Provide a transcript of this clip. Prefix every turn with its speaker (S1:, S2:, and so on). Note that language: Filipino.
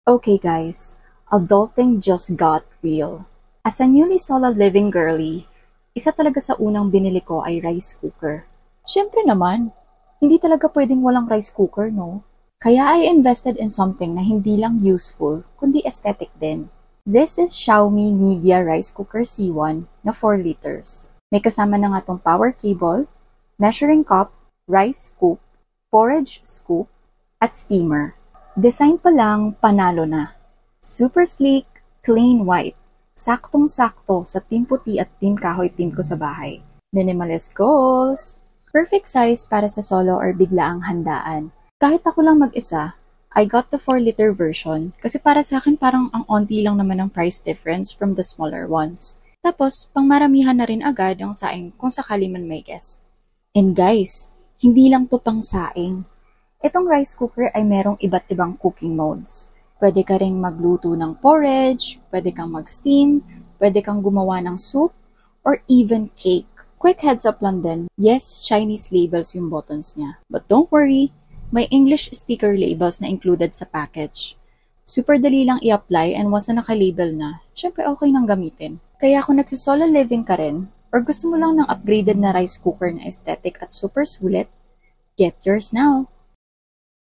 S1: Okay guys, adulting just got real. As a newly solo living girly, isa talaga sa unang binili ko ay rice cooker. Siyempre naman, hindi talaga pwedeng walang rice cooker, no? Kaya I invested in something na hindi lang useful, kundi aesthetic din. This is Xiaomi Media Rice Cooker C1 na 4 liters. May kasama na nga tong power cable, measuring cup, rice scoop, porridge scoop, at steamer. Design pa lang, panalo na. Super sleek, clean white. Saktong-sakto sa team puti at team kahoy team ko sa bahay. Minimalist goals! Perfect size para sa solo or biglaang handaan. Kahit ako lang mag-isa, I got the 4-liter version kasi para sa akin parang ang onti lang naman ang price difference from the smaller ones. Tapos, pangmaramihan na rin agad ang saing kung sakali man may guest. And guys, hindi lang to pang saing. Itong rice cooker ay merong iba't ibang cooking modes. Pwede ka ring magluto ng porridge, pwede kang mag-steam, pwede kang gumawa ng soup, or even cake. Quick heads up lang din, yes, Chinese labels yung buttons niya. But don't worry, may English sticker labels na included sa package. Super dali lang i-apply and once na naka-label na, syempre okay nang gamitin. Kaya kung nagsisolo living ka rin, or gusto mo lang ng upgraded na rice cooker na aesthetic at super sulit, get yours now!